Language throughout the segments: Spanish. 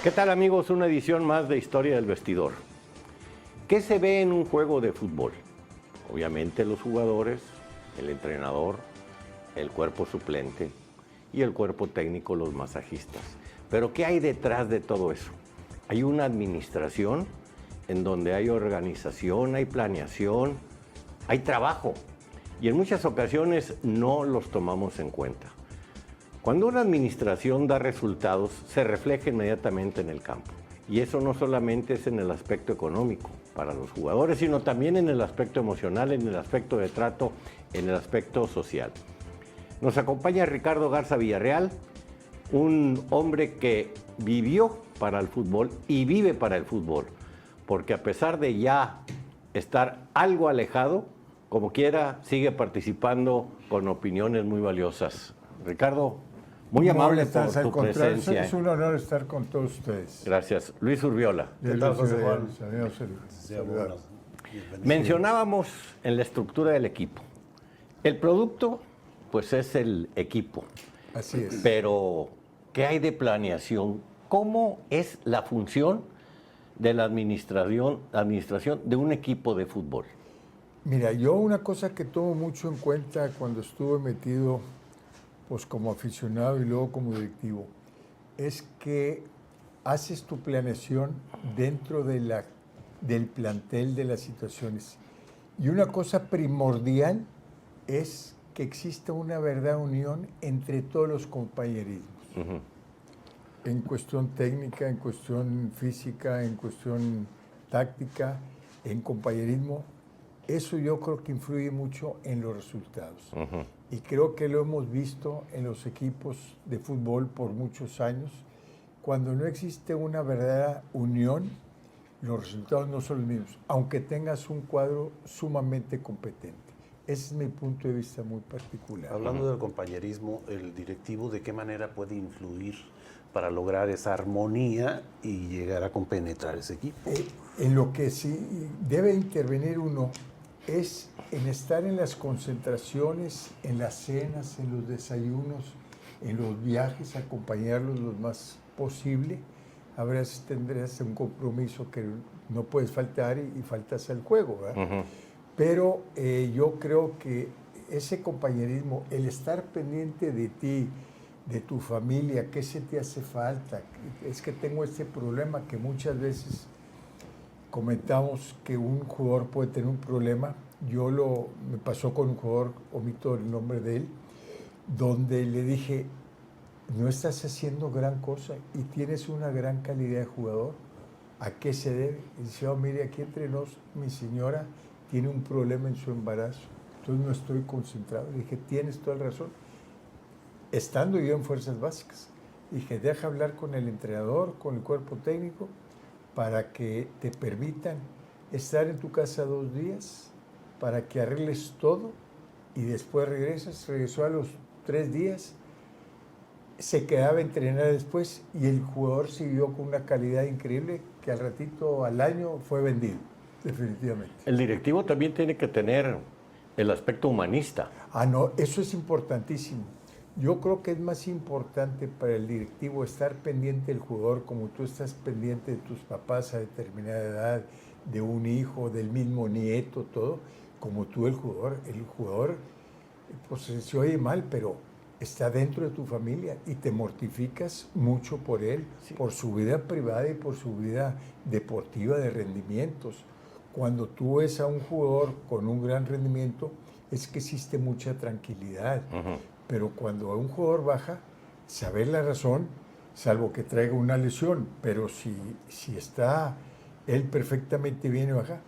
¿Qué tal, amigos? Una edición más de Historia del Vestidor. ¿Qué se ve en un juego de fútbol? Obviamente los jugadores, el entrenador, el cuerpo suplente y el cuerpo técnico, los masajistas. Pero ¿qué hay detrás de todo eso? Hay una administración en donde hay organización, hay planeación, hay trabajo. Y en muchas ocasiones no los tomamos en cuenta. Cuando una administración da resultados, se refleja inmediatamente en el campo. Y eso no solamente es en el aspecto económico para los jugadores, sino también en el aspecto emocional, en el aspecto de trato, en el aspecto social. Nos acompaña Ricardo Garza Villarreal, un hombre que vivió para el fútbol y vive para el fútbol, porque a pesar de ya estar algo alejado, como quiera, sigue participando con opiniones muy valiosas. Ricardo, muy amable por tu presencia. Es un honor estar con todos ustedes. Gracias. Luis Urbiola. ¿Qué tal, José Juan? Mencionábamos en la estructura del equipo. El producto, pues es el equipo. Así es. Pero, ¿qué hay de planeación? ¿Cómo es la función de la administración de un equipo de fútbol? Mira, yo una cosa que tomo mucho en cuenta cuando estuve metido pues como aficionado y luego como directivo, es que haces tu planeación dentro de del plantel de las situaciones. Y una cosa primordial es que exista una verdadera unión entre todos los compañerismos. En cuestión técnica, en cuestión física, en cuestión táctica, en compañerismo. Eso yo creo que influye mucho en los resultados. Y creo que lo hemos visto en los equipos de fútbol por muchos años. Cuando no existe una verdadera unión, los resultados no son los mismos, aunque tengas un cuadro sumamente competente. Ese es mi punto de vista muy particular. Hablando del compañerismo, el directivo, ¿de qué manera puede influir para lograr esa armonía y llegar a compenetrar ese equipo? En lo que sí debe intervenir uno es en estar en las concentraciones, en las cenas, en los desayunos, en los viajes, acompañarlos lo más posible. A veces tendrás un compromiso que no puedes faltar y faltas al juego, ¿verdad? Pero yo creo que ese compañerismo, el estar pendiente de ti, de tu familia, qué se te hace falta, es que tengo este problema que muchas veces comentamos que un jugador puede tener un problema. Me pasó con un jugador, omito el nombre de él, donde le dije, no estás haciendo gran cosa y tienes una gran calidad de jugador. ¿A qué se debe? Y dice, mire, aquí entre nos, mi señora tiene un problema en su embarazo, entonces no estoy concentrado. Le dije, tienes toda la razón. Estando yo en Fuerzas Básicas, dije, deja hablar con el entrenador, con el cuerpo técnico, para que te permitan estar en tu casa 2 días, para que arregles todo y después regresas. Regresó a los 3 días, se quedaba a entrenar después y el jugador siguió con una calidad increíble que al ratito, al año, fue vendido, definitivamente. El directivo también tiene que tener el aspecto humanista. No, eso es importantísimo. Yo creo que es más importante para el directivo estar pendiente del jugador, como tú estás pendiente de tus papás a determinada edad, de un hijo, del mismo nieto, todo, como tú el jugador. El jugador, pues se oye mal, pero está dentro de tu familia y te mortificas mucho por él, sí, por su vida privada y por su vida deportiva de rendimientos. Cuando tú ves a un jugador con un gran rendimiento, es que existe mucha tranquilidad. Pero cuando un jugador baja, saber la razón, salvo que traiga una lesión, pero si está él perfectamente bien y baja,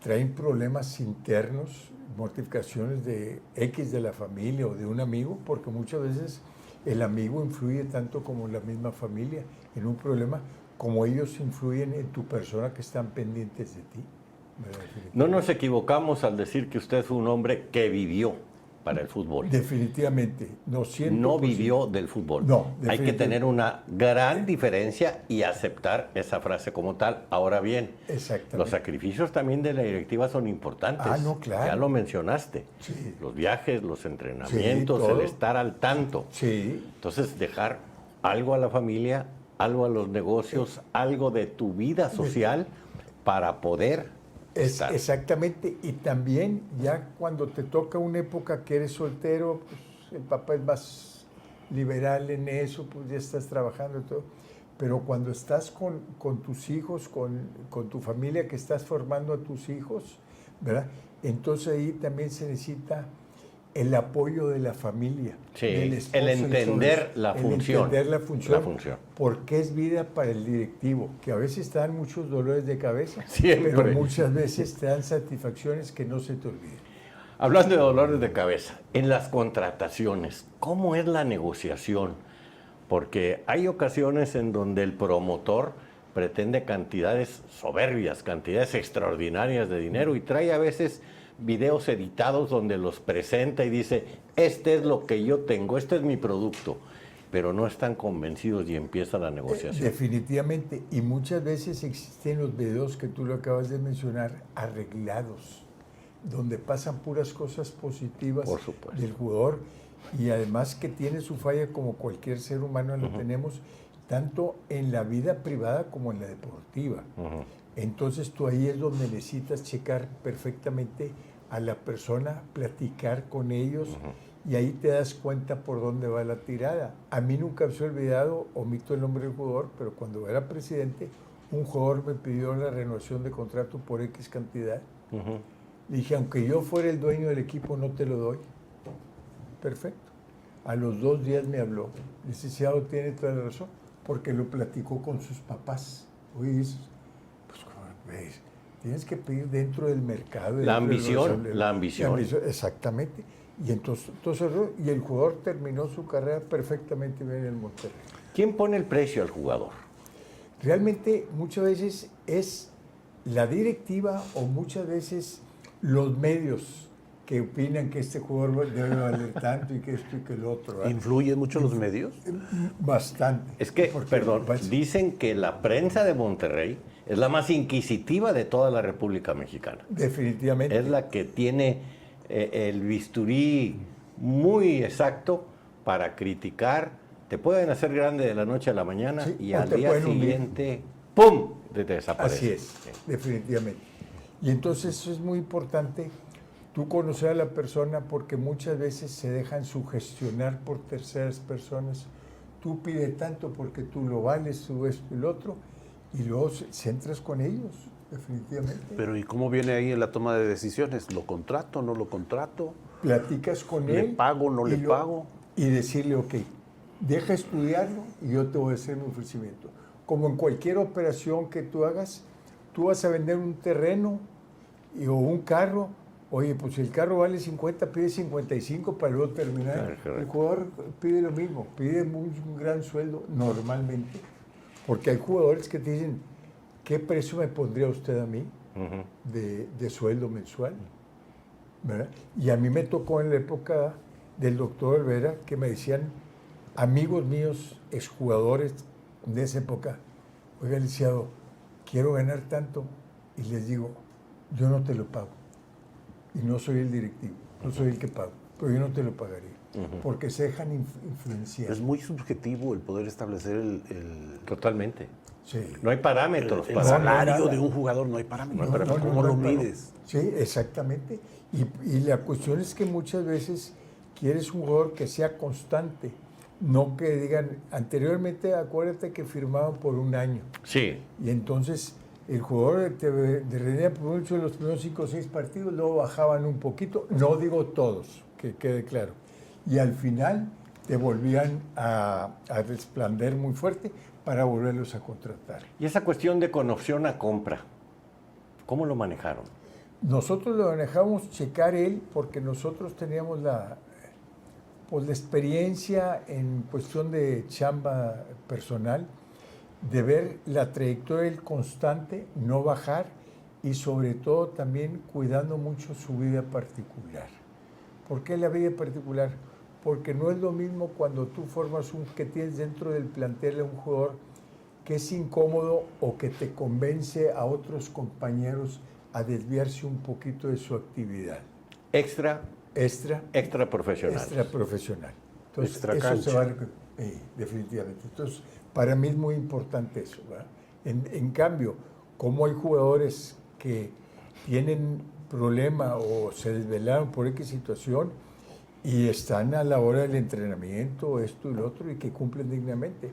traen problemas internos, mortificaciones de X de la familia o de un amigo, porque muchas veces el amigo influye tanto como la misma familia en un problema, como ellos influyen en tu persona que están pendientes de ti. No nos equivocamos al decir que usted fue un hombre que vivió para el fútbol. Definitivamente. No vivió del fútbol. No, hay que tener una gran diferencia y aceptar esa frase como tal. Ahora bien, los sacrificios también de la directiva son importantes. No, claro. Ya lo mencionaste. Sí. Los viajes, los entrenamientos, sí, el estar al tanto. Sí. Entonces, dejar algo a la familia algo a los negocios, algo de tu vida social para poder estar. Exactamente, y también ya cuando te toca una época que eres soltero, pues el papá es más liberal en eso, pues ya estás trabajando y todo. Pero cuando estás con tus hijos, con tu familia, que estás formando a tus hijos, ¿verdad? Entonces ahí también se necesita el apoyo de la familia, Sí, del esposo, el entender la función. Entender la función, La función. porque es vida para el directivo, que a veces te dan muchos dolores de cabeza, Siempre. pero muchas veces te dan satisfacciones que no se te olviden. Hablando de dolores de cabeza, en las contrataciones, ¿cómo es la negociación? Porque hay ocasiones en donde el promotor pretende cantidades soberbias, cantidades extraordinarias de dinero y trae a veces videos editados donde los presenta y dice, este es lo que yo tengo, este es mi producto, pero no están convencidos y empieza la negociación. Definitivamente, y muchas veces existen los videos que tú lo acabas de mencionar arreglados, donde pasan puras cosas positivas Por supuesto. del jugador y además que tiene su falla como cualquier ser humano lo tenemos, tanto en la vida privada como en la deportiva. Entonces tú ahí es donde necesitas checar perfectamente a la persona, platicar con ellos y ahí te das cuenta por dónde va la tirada. A mí nunca se me ha olvidado, omito el nombre del jugador, pero cuando era presidente, un jugador me pidió la renovación de contrato por X cantidad. Le dije, aunque yo fuera el dueño del equipo, no te lo doy. Perfecto. A los 2 días me habló. Licenciado, tiene toda la razón, porque lo platicó con sus papás. Oye, pues, tienes que pedir dentro del mercado. La ambición. Exactamente. Y entonces, y el jugador terminó su carrera perfectamente bien en el Monterrey. ¿Quién pone el precio al jugador? Realmente muchas veces es la directiva o muchas veces los medios que opinan que este jugador debe valer tanto y que esto y que el otro. ¿Verdad? ¿Influyen mucho los medios? Bastante. Es que, perdón, dicen que la prensa de Monterrey es la más inquisitiva de toda la República Mexicana. Definitivamente. Es la que tiene el bisturí muy exacto para criticar. Te pueden hacer grande de la noche a la mañana Sí, y o al te día pueden hundir. siguiente, ¡pum!, te desaparece. Así es, definitivamente. Y entonces eso es muy importante, tú conocer a la persona porque muchas veces se dejan sugestionar por terceras personas. Tú pide tanto porque tú lo vales, tú esto y lo otro, y luego centras con ellos, definitivamente. Pero ¿y cómo viene ahí en la toma de decisiones? ¿Lo contrato, no lo contrato? Platicas con ¿Le él. pago, no le pago? Y decirle, ok, deja estudiarlo y yo te voy a hacer mi ofrecimiento. Como en cualquier operación que tú hagas, tú vas a vender un terreno o un carro. Oye, pues si el carro vale 50, pide 55 para luego terminar. Claro. El jugador pide lo mismo, pide un gran sueldo normalmente. Porque hay jugadores que te dicen, ¿qué precio me pondría usted a mí de sueldo mensual? ¿Verdad? Y a mí me tocó en la época del doctor Olvera que me decían amigos míos, exjugadores de esa época, oiga, licenciado, quiero ganar tanto, y les digo, yo no te lo pago, y no soy el directivo, no soy el que pago, pero yo no te lo pagaría, porque se dejan influenciar. Es muy subjetivo el poder establecer el Totalmente. Sí. No hay parámetros el para salario nada. de un jugador, no hay parámetros. No, ¿Cómo lo claro. mides? Sí, exactamente. Y la cuestión es que muchas veces quieres un jugador que sea constante, no que digan, anteriormente acuérdate que firmaban por un año. Sí. Y entonces el jugador te rendía por mucho en los primeros 5 o 6 partidos, luego bajaban un poquito, no digo todos, que quede claro. Y al final te volvían a resplandecer muy fuerte para volverlos a contratar. Y esa cuestión de con opción a compra, ¿cómo lo manejaron? Nosotros lo manejamos checar él porque nosotros teníamos la experiencia en cuestión de chamba personal, de ver la trayectoria del constante, no bajar y sobre todo también cuidando mucho su vida particular. ¿Por qué la vida particular? Porque no es lo mismo cuando tú formas que tienes dentro del plantel a un jugador que es incómodo o que te convence a otros compañeros a desviarse un poquito de su actividad. Extra Extra profesional. profesional. Entonces, Extra eso cancha. se va Definitivamente. Entonces, para mí es muy importante eso, ¿verdad? En cambio, como hay jugadores que tienen problema o se desvelaron por X situación y están a la hora del entrenamiento, esto y lo otro, y que cumplen dignamente.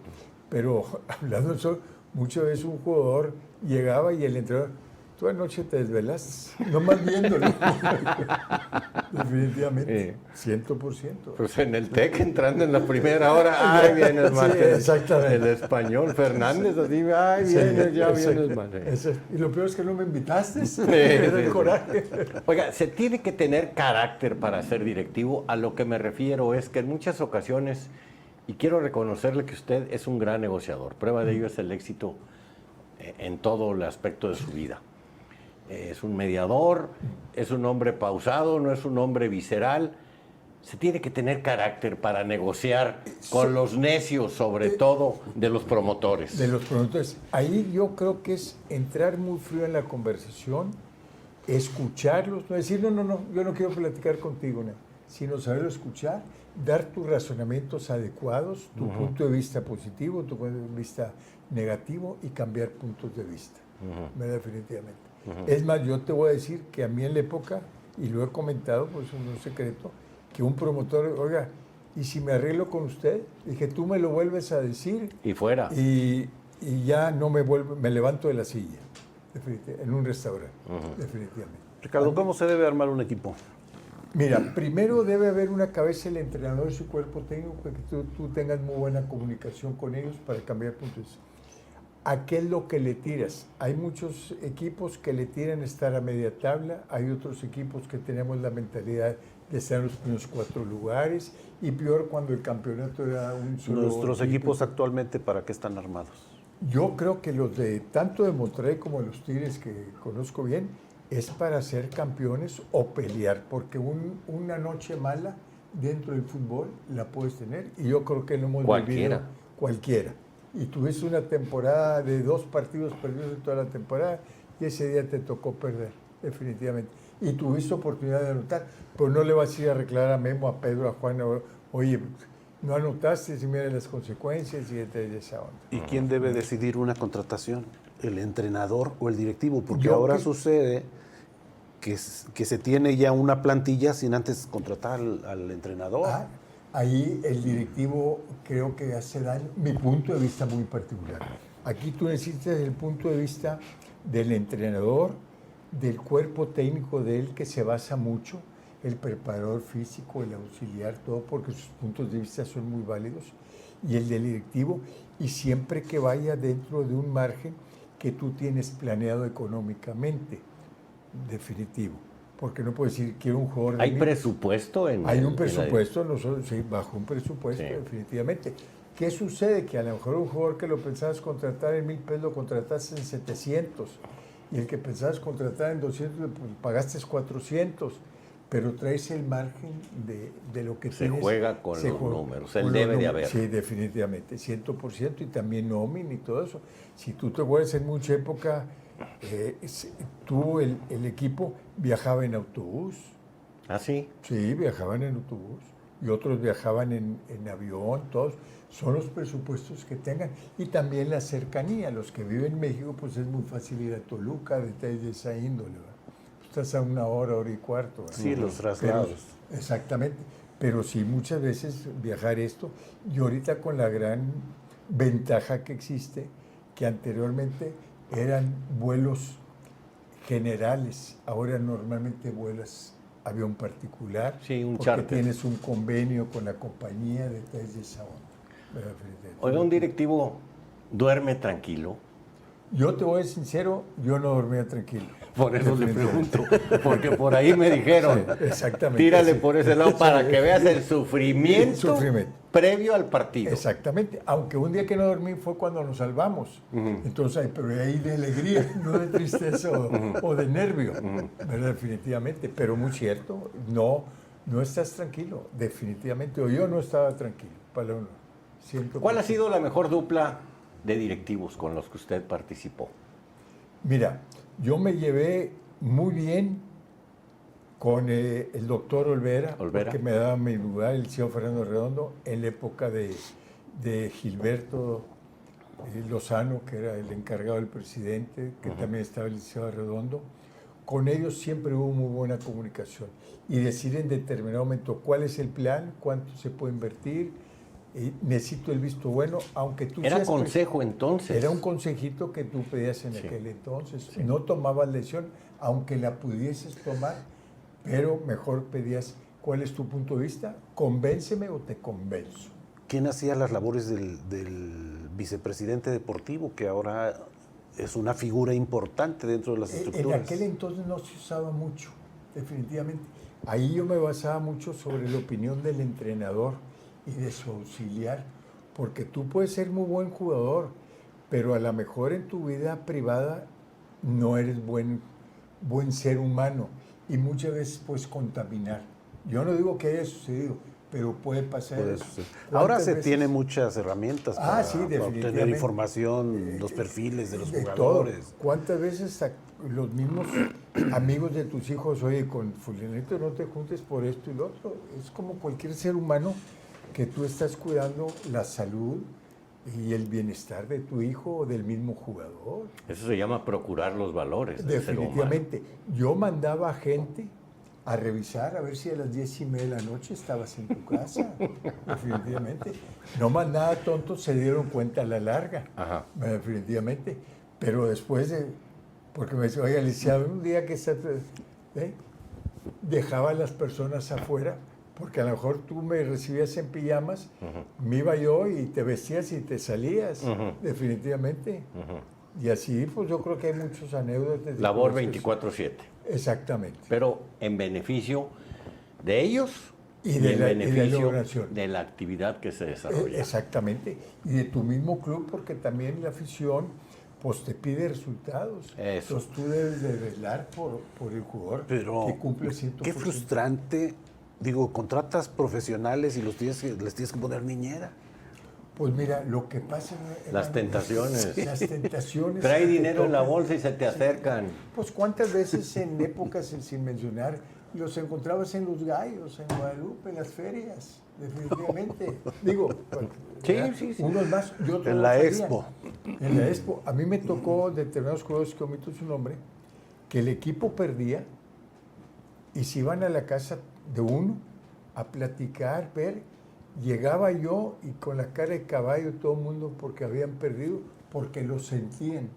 Pero hablando de eso, muchas veces un jugador llegaba y el entrenador, tú anoche te desvelaste, nomás viéndolo. Definitivamente, 100%. Pues en el TEC, entrando en la primera hora, ay, vienes mal. Sí, exactamente. El español, Fernández, así, ay, vienes, ya vienes mal. Y lo peor es que no me invitaste. Era el coraje. Oiga, se tiene que tener carácter para ser directivo. A lo que me refiero es que en muchas ocasiones, y quiero reconocerle que usted es un gran negociador, prueba de ello es el éxito en todo el aspecto de su vida. Es un mediador, es un hombre pausado, no es un hombre visceral. Se tiene que tener carácter para negociar con los necios, sobre todo de los promotores. De los promotores. Ahí yo creo que es entrar muy frío en la conversación, escucharlos, no decir, no, yo no quiero platicar contigo, no, sino saberlo escuchar, dar tus razonamientos adecuados, tu punto de vista positivo, tu punto de vista negativo y cambiar puntos de vista, definitivamente. Es más, yo te voy a decir que a mí en la época, y lo he comentado, pues es un secreto, que un promotor, oiga, ¿y si me arreglo con usted? Dije, tú me lo vuelves a decir. Y fuera. Y ya no me levanto de la silla, en un restaurante, definitivamente. Ricardo, ¿cómo se debe armar un equipo? Mira, primero debe haber una cabeza el entrenador y su cuerpo técnico, para que tú tengas muy buena comunicación con ellos para cambiar puntos. ¿A qué es lo que le tiras? Hay muchos equipos que le tiran estar a media tabla, hay otros equipos que tenemos la mentalidad de estar en los primeros 4 lugares, y peor cuando el campeonato era un solo ¿Nuestros equipos actualmente para qué están armados? Yo creo que los de tanto de Monterrey como los Tigres, que conozco bien, es para ser campeones o pelear, porque una noche mala dentro del fútbol la puedes tener, y yo creo que lo hemos vivido cualquiera. Y tuviste una temporada de 2 partidos perdidos en toda la temporada, y ese día te tocó perder, definitivamente. Y tuviste oportunidad de anotar, pero no le vas a ir a reclamar a Memo, a Pedro, a Juan, oye, no anotaste, y mira las consecuencias, y de esa onda. ¿Y quién debe decidir una contratación? ¿El entrenador o el directivo? Porque ahora sucede que se tiene ya una plantilla sin antes contratar al entrenador. Ahí el directivo creo que hace daño, mi punto de vista muy particular. Aquí tú necesitas el punto de vista del entrenador, del cuerpo técnico de él, que se basa mucho, el preparador físico, el auxiliar, todo, porque sus puntos de vista son muy válidos, y el del directivo, y siempre que vaya dentro de un margen que tú tienes planeado económicamente, definitivo. Porque no puedes decir, quiero un jugador... ¿Hay presupuesto? Hay un presupuesto, nosotros, sí, bajo un presupuesto, definitivamente. ¿Qué sucede? Que a lo mejor un jugador que lo pensabas contratar en 1,000 pesos, lo contrataste en 700, y el que pensabas contratar en 200, pues pagaste 400, pero traes el margen de lo que tienes. Se juega con los números, él debe de haber. Sí, definitivamente, 100%, y también nómina y todo eso. Si tú te acuerdas, en mucha época, el equipo viajaba en autobús. ¿Ah, sí? Sí, viajaban en autobús, y otros viajaban en avión, todos. Son los presupuestos que tengan, y también la cercanía. Los que viven en México, pues es muy fácil ir a Toluca, detalles de esa índole, ¿verdad? Estás a 1 hora y cuarto, ¿verdad? Sí, los traslados. Exactamente, pero sí, muchas veces viajar esto, y ahorita con la gran ventaja que existe, que anteriormente eran vuelos generales, ahora normalmente vuelas avión particular, sí, un porque charter. Tienes un convenio con la compañía, detalles de esa onda. Oiga, ¿un directivo duerme tranquilo? Yo te voy a ser sincero, yo no dormía tranquilo. Por eso le pregunto, porque por ahí me dijeron, exactamente, tírale por ese lado para que veas el sufrimiento, previo al partido. Exactamente, aunque un día que no dormí fue cuando nos salvamos. Entonces, pero ahí de alegría, no de tristeza o de nervio, ¿verdad? Definitivamente, pero muy cierto, no estás tranquilo, definitivamente, o yo no estaba tranquilo, para uno. ¿Cuál ha sido la mejor dupla de directivos con los que usted participó? Mira, yo me llevé muy bien con el doctor Olvera, que me daba mi lugar, el señor Fernando Redondo, en la época de de Gilberto Lozano, que era el encargado del presidente, que también estaba el licenciado Redondo. Con ellos siempre hubo muy buena comunicación y decir en determinado momento cuál es el plan, cuánto se puede invertir, necesito el visto bueno, aunque tú Era consejo entonces. Era un consejito que tú pedías en aquel entonces. Sí. No tomabas lección, aunque la pudieses tomar, pero mejor pedías cuál es tu punto de vista, convénceme o te convenzo. ¿Quién hacía las labores del vicepresidente deportivo, que ahora es una figura importante dentro de las estructuras? En aquel entonces no se usaba mucho, definitivamente. Ahí yo me basaba mucho sobre la opinión del entrenador y de su auxiliar, porque tú puedes ser muy buen jugador, pero a lo mejor en tu vida privada no eres buen ser humano y muchas veces puedes contaminar. Yo no digo que haya sucedido, pero puede pasar eso. Ahora se tiene muchas herramientas para sí, obtener información, los perfiles de los jugadores. Todo. ¿Cuántas veces los mismos amigos de tus hijos, oye, con fulanito no te juntes por esto y lo otro? Es como cualquier ser humano que tú estás cuidando la salud y el bienestar de tu hijo o del mismo jugador. Eso se llama procurar los valores del ser humano. Definitivamente. Yo mandaba a gente a revisar, a ver si a las 10:30 de la noche estabas en tu casa. Definitivamente. No más nada tontos se dieron cuenta a la larga. Ajá. Definitivamente. Pero después de... Porque me decía, oiga, licenciado, un día que dejaba a las personas afuera, porque a lo mejor tú me recibías en pijamas, me iba yo y te vestías y te salías. Definitivamente. Y así, pues yo creo que hay muchos anécdotas. Labor 24/7. Exactamente. Pero en beneficio de ellos y en beneficio de de la actividad que se desarrolla. Exactamente. Y de tu mismo club, porque también la afición pues te pide resultados. Eso. Entonces tú debes de velar por el jugador que cumple 100%. Qué frustrante. Digo, contratas profesionales y les tienes que poner niñera. Pues mira, lo que pasa... Las tentaciones. Las tentaciones. Trae dinero en la bolsa y se te acercan. Pues cuántas veces en épocas, sin mencionar, los encontrabas en los gallos, en Guadalupe, en las ferias, definitivamente. Digo, sí. unos más y otros en la no Expo. En la Expo. A mí me tocó determinados jugadores, que omito su nombre, que el equipo perdía y se iban a la casa de uno a platicar, ver. Llegaba yo y con la cara de caballo todo el mundo porque habían perdido, porque lo sentían.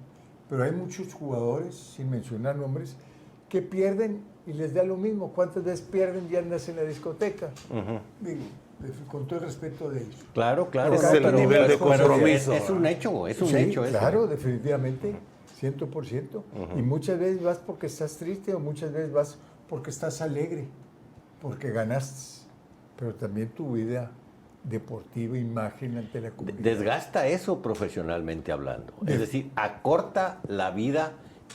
Pero hay muchos jugadores, sin mencionar nombres, que pierden y les da lo mismo. ¿Cuántas veces pierden y andas en la discoteca? Digo, con todo el respeto de ellos. Claro. Es el nivel de compromiso. Es un hecho, Claro, definitivamente, 100%. Y muchas veces vas porque estás triste o muchas veces vas porque estás alegre, porque ganaste. Pero también tu vida deportiva, imagen ante la comunidad. Desgasta eso profesionalmente hablando. Es decir, acorta la vida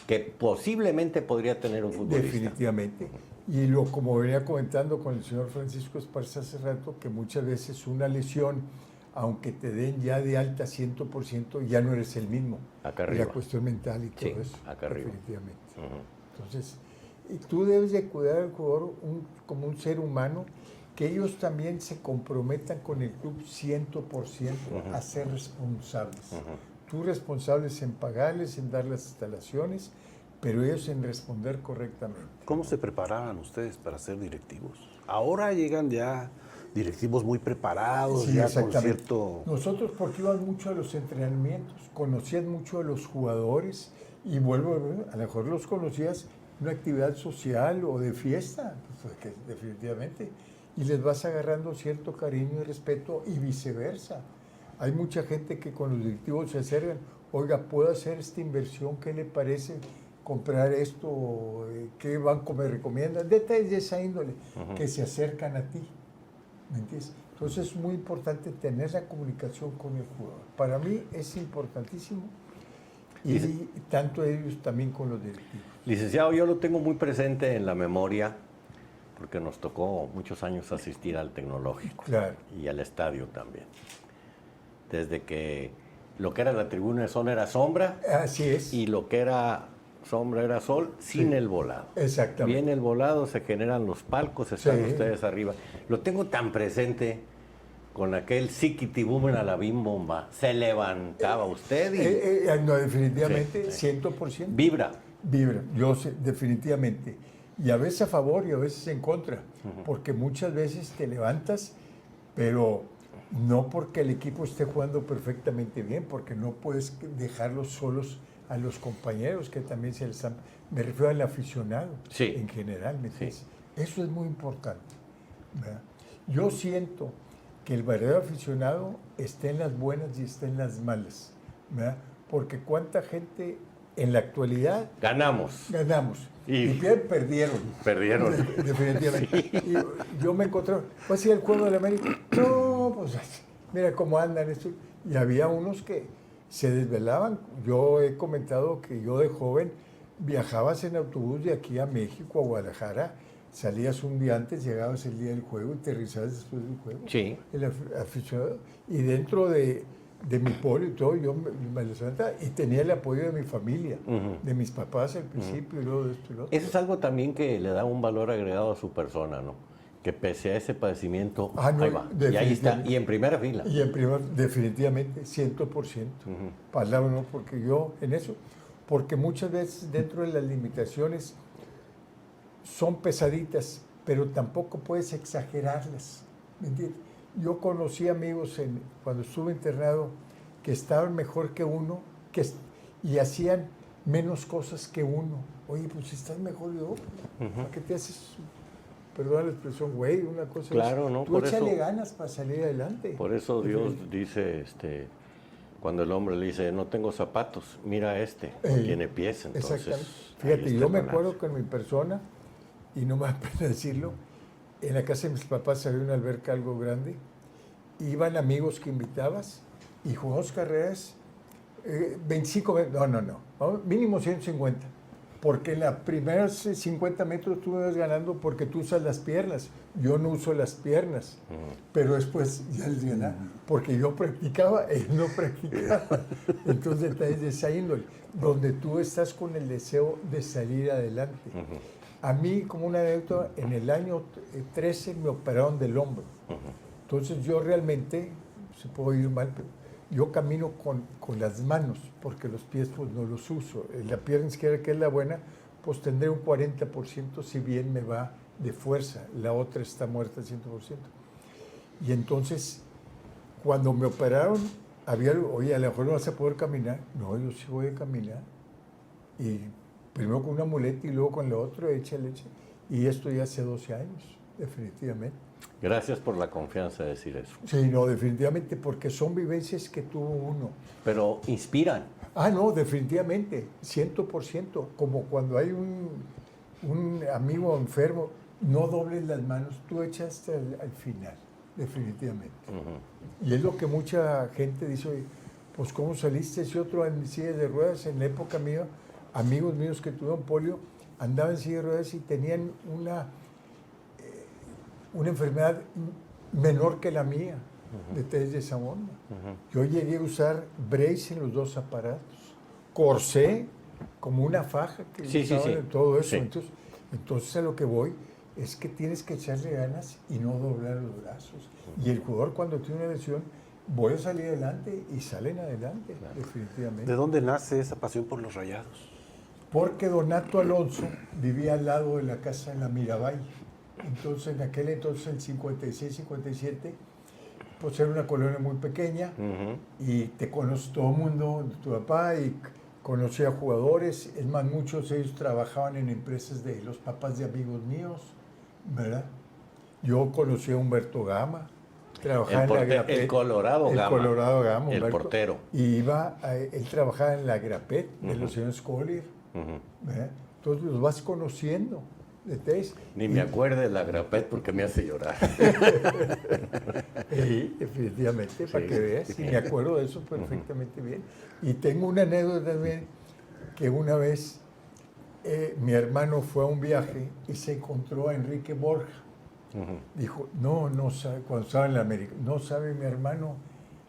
que posiblemente podría tener un futbolista. Definitivamente. Y como venía comentando con el señor Francisco Esparza hace rato, que muchas veces una lesión, aunque te den ya de alta 100%, ya no eres el mismo. Acá arriba. La cuestión mental y todo eso. Acá arriba. Definitivamente. Entonces, y tú debes de cuidar al jugador como un ser humano, que ellos también se comprometan con el club 100% a ser responsables. Tú responsables en pagarles, en dar las instalaciones, pero ellos en responder correctamente. ¿Cómo se preparaban ustedes para ser directivos? Ahora llegan ya directivos muy preparados, Sí, ya exactamente. con cierto... Nosotros porque íbamos mucho a los entrenamientos, conocías mucho a los jugadores y vuelvo a ver, a lo mejor los conocías en una actividad social o de fiesta, pues, que definitivamente, y les vas agarrando cierto cariño y respeto y viceversa. Hay mucha gente que con los directivos se acercan, oiga, ¿puedo hacer esta inversión? ¿Qué le parece? ¿Comprar esto? ¿Qué banco me recomienda? Detalles de esa índole que se acercan a ti. ¿Me entiendes? Entonces es muy importante tener la comunicación con el jugador. Para mí es importantísimo y tanto ellos también con los directivos. Licenciado, yo lo tengo muy presente en la memoria porque nos tocó muchos años asistir al Tecnológico y al estadio también. Desde que lo que era la tribuna de sol era sombra. Así es. Y lo que era sombra era sol sin el volado. Exactamente. Viene el volado, se generan los palcos, están ustedes arriba. Lo tengo tan presente con aquel Ziquitibum a la bim bomba, se levantaba usted y No, definitivamente, Sí, 100%. vibra. Vibra, yo sé, definitivamente. Y a veces a favor y a veces en contra, porque muchas veces te levantas, pero no porque el equipo esté jugando perfectamente bien, porque no puedes dejarlos solos a los compañeros que también se les han... Me refiero al aficionado Sí. en general, ¿me Sí. entiendes? Eso es muy importante, ¿verdad? Yo siento que el verdadero aficionado está en las buenas y está en las malas, ¿verdad? Porque cuánta gente en la actualidad Ganamos. ganamos Y- y perdieron. Perdieron. Definitivamente. Y yo me encontré, ¿vas a ir al juego de la América? No, pues mira cómo andan esto. Y había unos que se desvelaban. Yo he comentado que yo de joven viajabas en autobús de aquí a México, a Guadalajara, salías un día antes, llegabas el día del juego y aterrizabas después del juego. Sí. El aficionado. Y dentro de mi pueblo y todo, yo me levantaba y tenía el apoyo de mi familia, de mis papás al principio y luego de esto y lo otro. Eso es algo también que le da un valor agregado a su persona, ¿no? Que pese a ese padecimiento, Ah, no, ahí va. Y ahí está, definitivamente. y en primera fila. Y en primer, definitivamente, 100%. Palabra, ¿no? Porque yo, en eso, porque muchas veces dentro de las limitaciones son pesaditas, pero tampoco puedes exagerarlas, ¿me entiendes? Yo conocí amigos cuando estuve internado que estaban mejor que uno y hacían menos cosas que uno. Oye, pues si estás mejor yo, ¿para qué te haces, perdón la expresión, güey, una cosa? Claro, ¿no? Tú Por échale eso- ganas para salir adelante. Por eso Dios dice, cuando el hombre le dice, no tengo zapatos, mira no tiene pies, entonces... Exactamente. ahí Fíjate, está yo el me balance. acuerdo que en mi persona, y no me da pena decirlo, en la casa de mis papás había una alberca algo grande, iban amigos que invitabas y jugamos carreras 25 metros, no, mínimo 150, porque en los primeros 50 metros tú me vas ganando porque tú usas las piernas, yo no uso las piernas, pero después ya les ganaba, porque yo practicaba, él no practicaba, entonces detalles de esa índole, donde tú estás con el deseo de salir adelante. A mí, como una anécdota, en el año 13 me operaron del hombro. Entonces yo realmente, se puede ir mal, pero yo camino con las manos, porque los pies pues no los uso. La pierna izquierda, que es la buena, pues tendré un 40% si bien me va de fuerza. La otra está muerta al 100%. Y entonces, cuando me operaron, había algo, oye, a lo mejor no vas a poder caminar. No, yo sí voy a caminar. Y primero con una muleta y luego con la otra, échale. Y esto ya hace 12 años, definitivamente. Gracias por la confianza de decir eso. Sí, no, definitivamente, porque son vivencias que tuvo uno. Pero inspiran. Ah, no, definitivamente, 100%. Como cuando hay un amigo enfermo, no dobles las manos, tú echaste al final, definitivamente. Y es lo que mucha gente dice, oye, pues ¿cómo saliste? Si otro en silla de ruedas, en la época mía, amigos míos que tuvieron polio, andaban en silla de ruedas y tenían una enfermedad menor que la mía, de test de esa onda. Yo llegué a usar brace en los dos aparatos, corsé como una faja que Sí, sí, usaban sí. en todo eso. Sí. Entonces a lo que voy es que tienes que echarle ganas y no doblar los brazos. Y el jugador cuando tiene una lesión vuelve a salir adelante y salen adelante, definitivamente. ¿De dónde nace esa pasión por los Rayados? Porque Donato Alonso vivía al lado de la casa en la Mirabay. Entonces, en aquel entonces, en 56, 57, pues era una colonia muy pequeña y te conoce todo el mundo, tu papá, y conocía jugadores. Es más, muchos de ellos trabajaban en empresas de los papás de amigos míos, ¿verdad? Yo conocí a Humberto Gama, trabajaba en la Agrapet. El Colorado Gama. El Colorado Gama, El Humberto. portero. Y él trabajaba en la Agrapet de los señores Collier. ¿Verdad? Entonces los vas conociendo. Ni me acuerdo de la Grapet porque me hace llorar. Sí, definitivamente, para que veas. Y me acuerdo de eso perfectamente bien. Y tengo una anécdota también, que una vez mi hermano fue a un viaje y se encontró a Enrique Borja. Dijo, no sabe, cuando estaba en la América, no sabe mi hermano,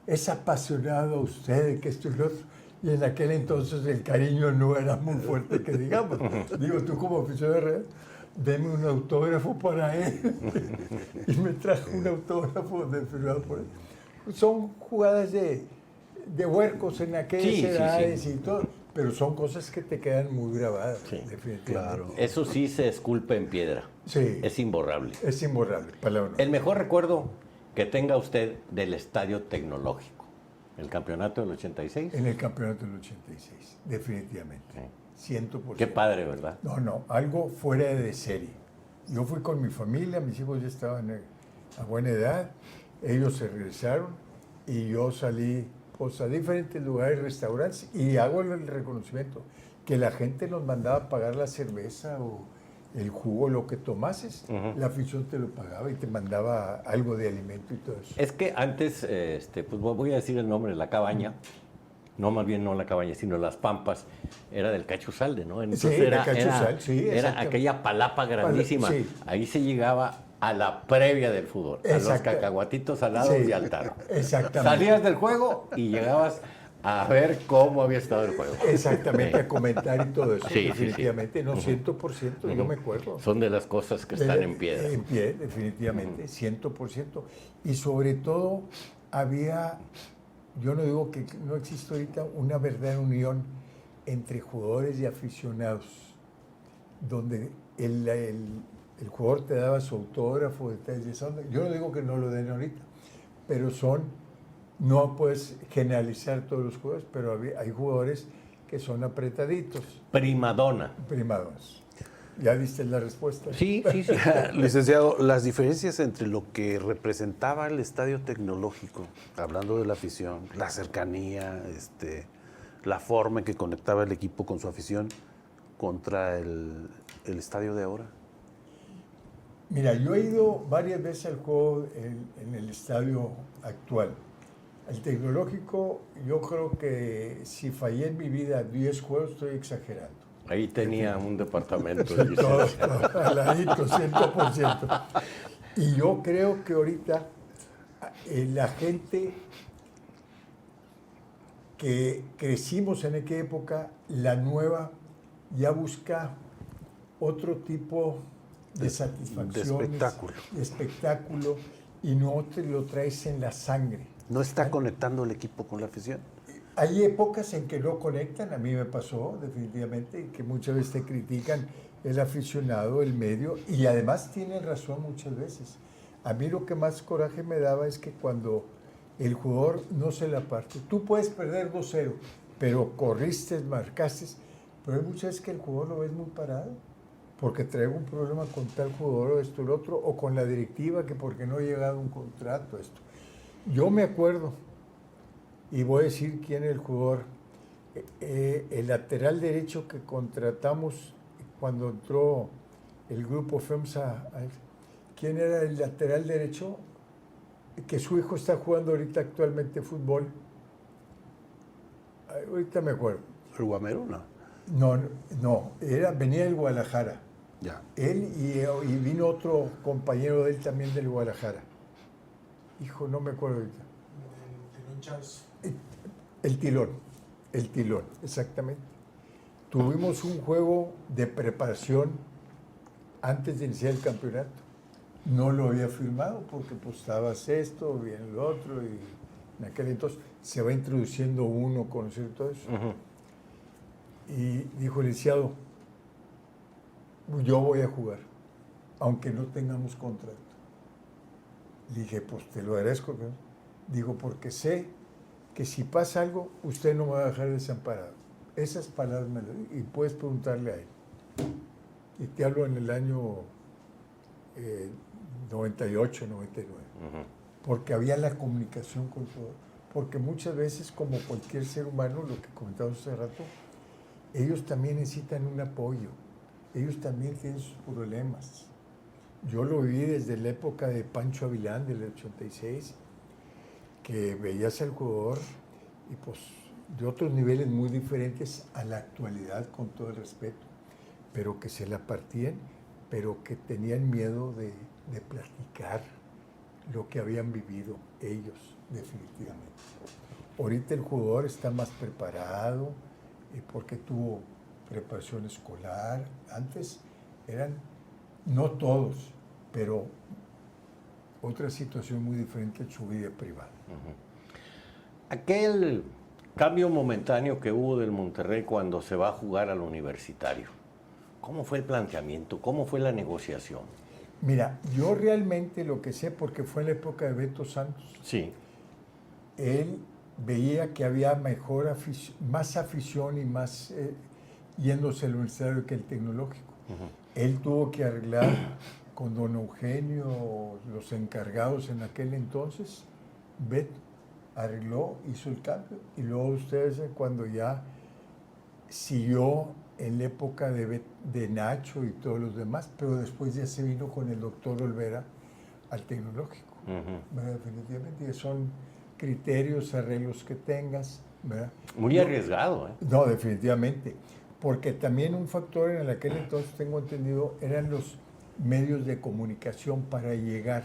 es apasionado a usted, que esto y lo otro. Y en aquel entonces el cariño no era muy fuerte, que digamos. Digo, tú como aficionado de Real. deme un autógrafo para él. Y me trajo un autógrafo de firmado por él. Son jugadas de huercos en aquellas edades y todo, pero son cosas que te quedan muy grabadas, definitivamente. Claro. Eso sí se esculpe en piedra. Sí. Es imborrable. Es imborrable, palabra. El mejor recuerdo que tenga usted del Estadio Tecnológico, el campeonato del 86. En el campeonato del 86, definitivamente. 100%. Qué padre, ¿verdad? No, algo fuera de serie. Yo fui con mi familia, mis hijos ya estaban a buena edad, ellos se regresaron y yo salí pues, a diferentes lugares, restaurantes, y hago el reconocimiento, que la gente nos mandaba pagar la cerveza o el jugo, lo que tomases, la afición te lo pagaba y te mandaba algo de alimento y todo eso. Es que antes, pues voy a decir el nombre, la cabaña, no más bien no la cabaña, sino las Pampas, era del Cachuzalde, ¿no? Entonces era aquella palapa grandísima. Sí. Ahí se llegaba a la previa del fútbol, a los cacahuatitos salados y al tarro. Exactamente. Salías del juego y llegabas a ver cómo había estado el juego. Exactamente, a comentar y todo eso. Definitivamente, no 100%, yo me acuerdo. Son de las cosas que están en piedra. En pie, definitivamente, 100%. Y sobre todo, había, yo no digo que no existe ahorita una verdadera unión entre jugadores y aficionados, donde el jugador te daba su autógrafo, detalles. Yo no digo que no lo den ahorita, pero no puedes generalizar todos los jugadores, pero hay jugadores que son apretaditos. Primadona. Primadonas. ¿Ya viste la respuesta? Sí. Licenciado, las diferencias entre lo que representaba el Estadio Tecnológico, hablando de la afición, la cercanía, la forma en que conectaba el equipo con su afición, contra el estadio de ahora. Mira, yo he ido varias veces al juego en el estadio actual. El Tecnológico, yo creo que si fallé en mi vida 10 juegos, estoy exagerando. Ahí tenía un departamento. Todo, al ladito, 100%. Y yo creo que ahorita la gente que crecimos en aquella época, la nueva, ya busca otro tipo de satisfacción. De espectáculo, y no te lo traes en la sangre. ¿No está conectando el equipo con la afición? Hay épocas en que no conectan, a mí me pasó definitivamente, que muchas veces te critican el aficionado, el medio, y además tienen razón muchas veces. A mí lo que más coraje me daba es que cuando el jugador no se la parte, tú puedes perder 2-0, pero corriste, marcaste, pero hay muchas veces que el jugador lo ves muy parado, porque traigo un problema con tal jugador o esto o lo otro, o con la directiva, que porque no ha llegado un contrato, esto. Yo me acuerdo, y voy a decir quién es el jugador, el lateral derecho que contratamos cuando entró el grupo FEMSA. ¿Quién era el lateral derecho? Que su hijo está jugando ahorita actualmente fútbol. Ahorita me acuerdo. ¿El Guamero? No, venía del Guadalajara. Ya. Él y vino otro compañero de él también del Guadalajara. Hijo, no me acuerdo ahorita. El Tilón, exactamente. Tuvimos un juego de preparación antes de iniciar el campeonato. No lo había firmado porque pues estabas esto, viene el otro, y en aquel entonces se va introduciendo uno, conocer todo eso. Y dijo el licenciado, yo voy a jugar, aunque no tengamos contrato. Le dije, pues te lo agradezco. ¿No? Digo, porque sé que si pasa algo, usted no me va a dejar desamparado. Esas palabras me las dijo, y puedes preguntarle a él. Y te hablo en el año 98, 99. Porque había la comunicación con todo. Porque muchas veces, como cualquier ser humano, lo que comentamos hace rato, ellos también necesitan un apoyo. Ellos también tienen sus problemas. Yo lo viví desde la época de Pancho Avilán, del 86, que veías al jugador y pues de otros niveles muy diferentes a la actualidad, con todo el respeto, pero que se la partían, pero que tenían miedo de platicar lo que habían vivido ellos, definitivamente. Ahorita el jugador está más preparado porque tuvo preparación escolar. Antes eran No todos, pero otra situación muy diferente en su vida privada. Aquel cambio momentáneo que hubo del Monterrey cuando se va a jugar al Universitario, ¿cómo fue el planteamiento? ¿Cómo fue la negociación? Mira, yo realmente lo que sé, porque fue en la época de Beto Santos, Sí. él veía que había más afición y más yéndose al universitario que el tecnológico. Él tuvo que arreglar con don Eugenio, los encargados en aquel entonces, Beto arregló, hizo el cambio, y luego ustedes cuando ya siguió en la época de Nacho y todos los demás, pero después ya se vino con el doctor Olvera al tecnológico. ¿Verdad? Definitivamente, son criterios, arreglos que tengas, ¿verdad? Muy arriesgado, ¿eh? No, definitivamente, porque también un factor en aquel entonces, tengo entendido, eran los medios de comunicación para llegar.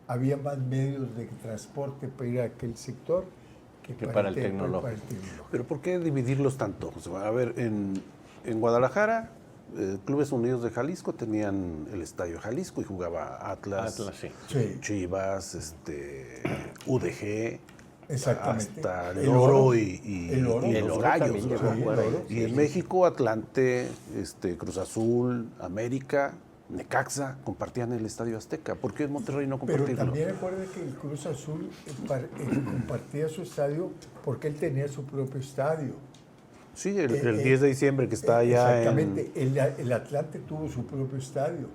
Había más medios de transporte para ir a aquel sector que para el tecnológico. Pero ¿por qué dividirlos tanto? O sea, a ver, en Guadalajara, Clubes Unidos de Jalisco tenían el Estadio Jalisco y jugaba Atlas, Sí. Chivas, UDG, Exactamente. hasta el Oro y El Oro. y El los Oro Gallos. también llegó ¿no? a jugar ahí. Y en México, Atlante, Cruz Azul, América, Necaxa compartían el Estadio Azteca. ¿Por qué en Monterrey no Pero compartirlo? también recuerda que el Cruz Azul compartía su estadio porque él tenía su propio estadio. Sí, el 10 de diciembre que está allá exactamente, el Atlante tuvo su propio estadio,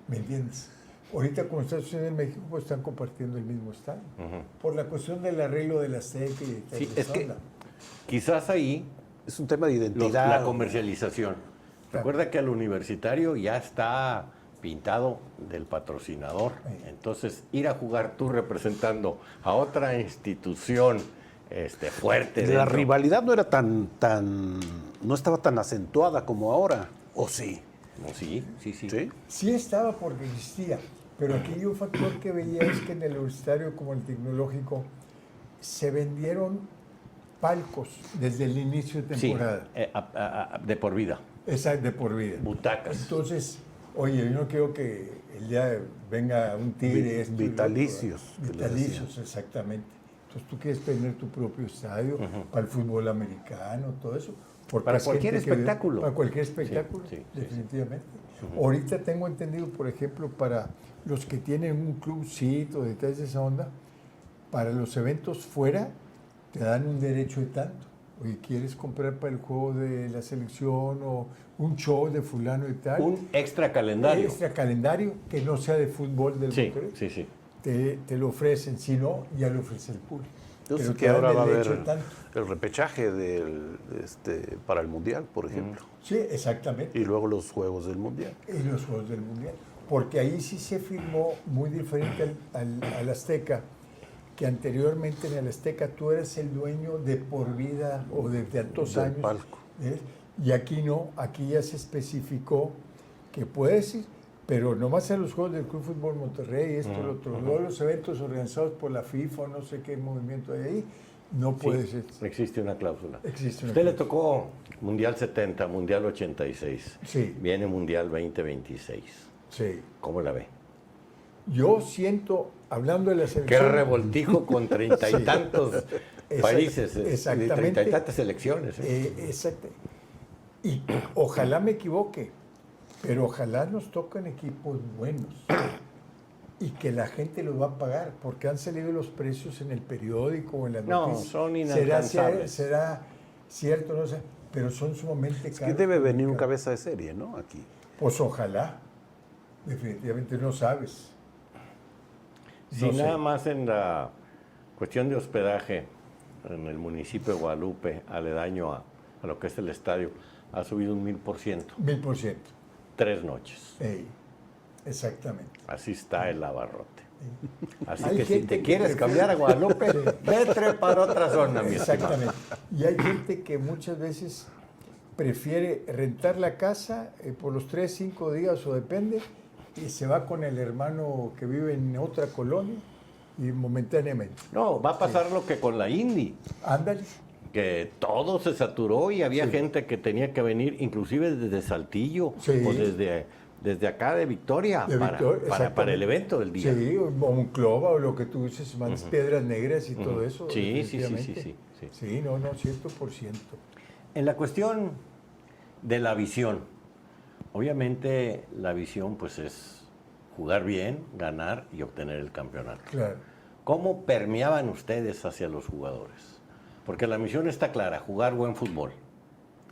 ¿me entiendes? Ahorita con Estados Unidos en México pues están compartiendo el mismo estadio, por la cuestión del arreglo de la Azteca y de toda Sí, esa es que onda. quizás ahí Es un tema de identidad. la comercialización. Recuerda que al Universitario ya está pintado del patrocinador. Entonces, ir a jugar tú representando a otra institución fuerte. La dentro. rivalidad no era no estaba tan acentuada como ahora, ¿o sí? No, sí. ¿Sí? Sí estaba porque existía, pero aquí hay un factor que veía es que en el universitario como el tecnológico se vendieron palcos desde el inicio de Sí, temporada. de por vida. Esa de por vida. Butacas. Entonces, oye, yo no quiero que el día venga un tigre. Vitalicios, que le Vitalicios, exactamente. Entonces tú quieres tener tu propio estadio para el fútbol americano, todo eso. Porque Para es cualquier gente que espectáculo. para cualquier espectáculo, Sí, definitivamente. Ahorita tengo entendido, por ejemplo, para los que tienen un clubcito, detrás de esa onda, para los eventos fuera, te dan un derecho de tanto. Oye, ¿quieres comprar para el juego de la selección o un show de fulano y tal? Un extra calendario. Extra calendario que no sea de fútbol del Monterrey. Sí. Te lo ofrecen, si no, ya lo ofrece el público. Yo sé Pero que te dan ahora va a derecho haber de tanto. el repechaje para el Mundial, por ejemplo. Sí, exactamente. Y luego los Juegos del Mundial. Y los Juegos del Mundial. Porque ahí sí se firmó muy diferente al Azteca, que anteriormente en el Azteca tú eres el dueño de por vida o de tantos Del años. palco. Y aquí no, aquí ya se especificó que puedes ir, pero nomás a los Juegos del Club Fútbol Monterrey, esto, lo otro, luego los eventos organizados por la FIFA, o no sé qué movimiento hay ahí, no puedes ir. Existe una cláusula. Existe una Usted le cláusula. tocó Mundial 70, Mundial 86. Sí. Viene Mundial 2026. Sí. ¿Cómo la ve? Yo siento, hablando de la Qué selección... revoltijo con 30 y tantos países, exactamente. 30 y tantas elecciones. Exacto. Y ojalá me equivoque, pero ojalá nos toquen equipos buenos y que la gente los va a pagar, porque han salido los precios en el periódico o en las No, noticias. son ¿Será inalcanzables. cierto? No sé, pero son sumamente Es que caros. debe venir un cabeza de serie, ¿no? Aquí. Pues ojalá, definitivamente no sabes. Si No sé. nada más en la cuestión de hospedaje en el municipio de Guadalupe, aledaño a lo que es el estadio, ha subido un 1000%. 1000%. 3 noches. Ey, exactamente. Así está el abarrote. Así Hay que si gente te que quieres prefiere- cambiar a Guadalupe, vete para otra zona, mi estimado. Exactamente. Y hay gente que muchas veces prefiere rentar la casa por los 3, 5 días o depende y se va con el hermano que vive en otra colonia y momentáneamente. No, va a pasar lo que con la Indy, Ándale. que todo se saturó y había gente que tenía que venir, inclusive desde Saltillo Sí. o desde desde acá de Victoria, De Victoria, para exactamente. el evento del día. Sí, o Monclova o lo que tú dices, más Piedras Negras y todo eso. Sí, definitivamente. sí. Sí, no, 100%. En la cuestión de la visión, obviamente la visión pues es jugar bien, ganar y obtener el campeonato. Claro. ¿Cómo permeaban ustedes hacia los jugadores? Porque la misión está clara, jugar buen fútbol,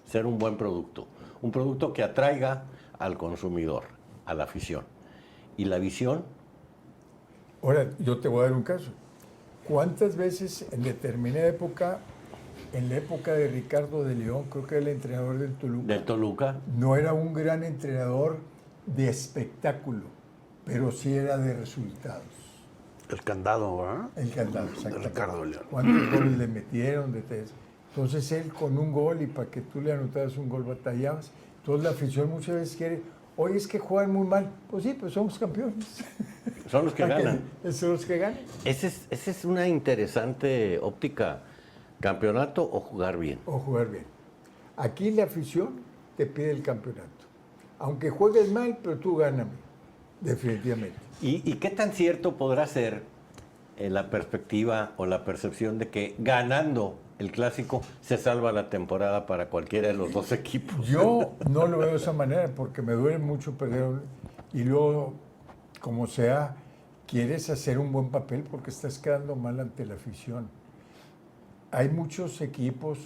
ser un buen producto, un producto que atraiga al consumidor, a la afición. Y la visión, Ahora, yo te voy a dar un caso. ¿Cuántas veces en determinada época, en la época de Ricardo de León, creo que era el entrenador del Toluca, del Toluca, no era un gran entrenador de espectáculo, pero sí era de resultados? El candado, ¿verdad? El candado, exactamente. Ricardo de León. ¿Cuántos goles le metieron? Entonces él con un gol y para que tú le anotaras un gol batallabas. Entonces la afición muchas veces quiere, oye, es que juegan muy mal. Pues sí, pues somos campeones. son los que ganan. Son los que ganan. Esa es una interesante óptica. ¿Campeonato o jugar bien? O jugar bien. Aquí la afición te pide el campeonato. Aunque juegues mal, pero tú gáname. Definitivamente. ¿Y qué tan cierto podrá ser la perspectiva o la percepción de que ganando el clásico se salva la temporada para cualquiera de los dos equipos? Yo no lo veo de esa manera porque me duele mucho perder y luego, como sea, quieres hacer un buen papel porque estás quedando mal ante la afición. Hay muchos equipos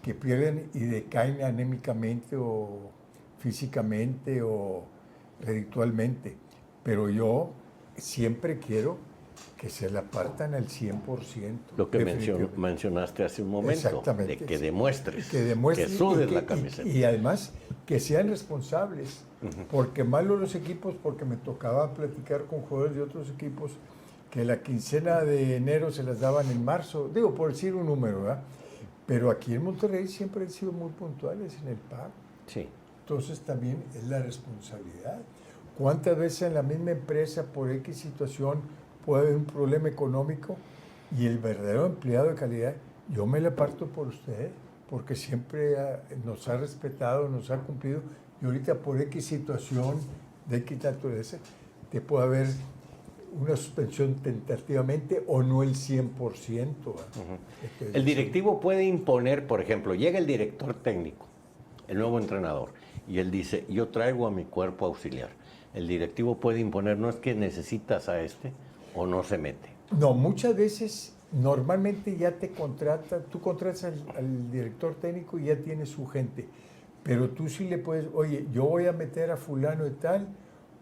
que pierden y decaen anémicamente o físicamente o redictualmente, pero yo siempre quiero que se la partan al 100%. Lo que definitivamente. mencionaste hace un momento, Exactamente. de que demuestres, Que demuestren sudes y la camiseta. y además que sean responsables, porque malos los equipos, porque me tocaba platicar con jugadores de otros equipos que la quincena de enero se las daban en marzo, digo, por decir un número, ¿verdad? Pero aquí en Monterrey siempre han sido muy puntuales en el pago. Sí. Entonces también es la responsabilidad. ¿Cuántas veces en la misma empresa por X situación puede haber un problema económico y el verdadero empleado de calidad, yo me la parto por usted, porque siempre nos ha respetado, nos ha cumplido, y ahorita por X situación de X naturaleza, te puede haber una suspensión tentativamente o no el 100%. El directivo puede imponer, por ejemplo, llega el director técnico, el nuevo entrenador, y él dice, yo traigo a mi cuerpo auxiliar. El directivo puede imponer, no es que necesitas a este, o no se mete. No, muchas veces, normalmente ya te contrata, tú contratas al director técnico y ya tiene su gente, pero tú sí le puedes, oye, yo voy a meter a fulano y tal,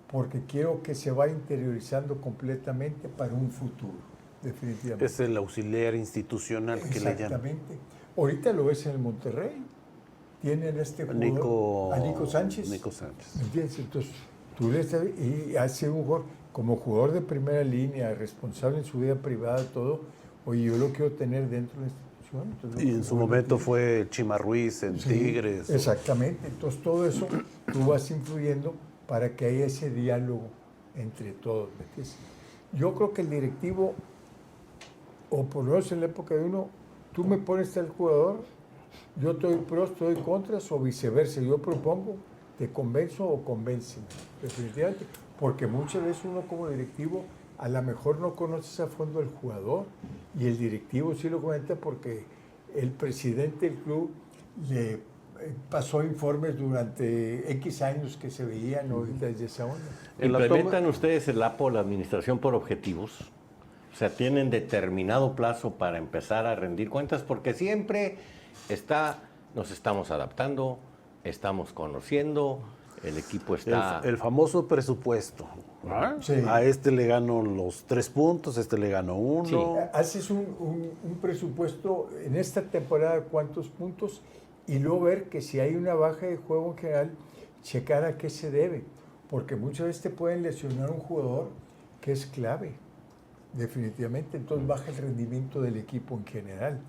porque quiero que se vaya interiorizando completamente para un futuro, definitivamente. Es el auxiliar institucional que le llaman. Exactamente. Ahorita lo ves en el Monterrey. Tienen este jugador, a Nico Sánchez. Nico Sánchez. ¿Me entiendes? Entonces, tú le estás, y hace un jugador, como jugador de primera línea, responsable en su vida privada, todo, oye, yo lo quiero tener dentro de la institución. Entonces, Y en su momento fue Chima Ruiz en sí, Tigres. Exactamente. Entonces, todo eso tú vas influyendo para que haya ese diálogo entre todos. ¿Me entiendes? Yo creo que el directivo, o por lo menos en la época de uno, tú me pones tal jugador, yo estoy pro, estoy contra, o viceversa. Yo propongo, te convenzo o convénceme, definitivamente. Porque muchas veces uno como directivo a lo mejor no conoces a fondo al jugador y el directivo sí lo comenta porque el presidente del club le pasó informes durante X años que se veían desde esa onda. ¿Implementan ustedes el APO, la administración por objetivos? O sea, ¿tienen determinado plazo para empezar a rendir cuentas? Porque siempre nos estamos adaptando, estamos conociendo, el equipo está... El famoso presupuesto. ¿Ah? Sí. A este le gano los 3 puntos, a este le gano 1. Sí. Haces un presupuesto en esta temporada, cuántos puntos, y luego ver que si hay una baja de juego en general, checar a qué se debe. Porque muchas veces te pueden lesionar un jugador que es clave, definitivamente. Entonces baja el rendimiento del equipo en general,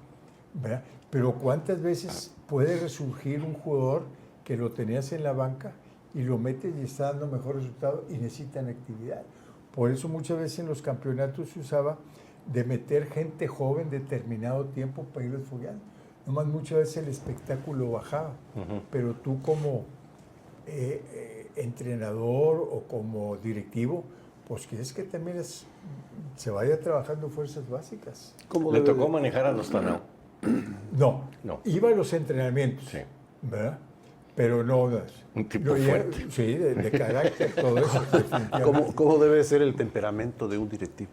¿verdad? Pero ¿cuántas veces puede resurgir un jugador que lo tenías en la banca y lo metes y está dando mejor resultado y necesitan actividad? Por eso muchas veces en los campeonatos se usaba de meter gente joven determinado tiempo para irlos fogueando. Nomás muchas veces el espectáculo bajaba, pero tú como entrenador o como directivo, pues quieres que también se vaya trabajando fuerzas básicas. ¿Cómo Le debe tocó de- manejar a Nostanao. No, No. iba a los entrenamientos, Sí. ¿verdad? Pero no. Un tipo no, fuerte. Sí, de carácter, todo eso. definitivamente. ¿Cómo debe ser el temperamento de un directivo?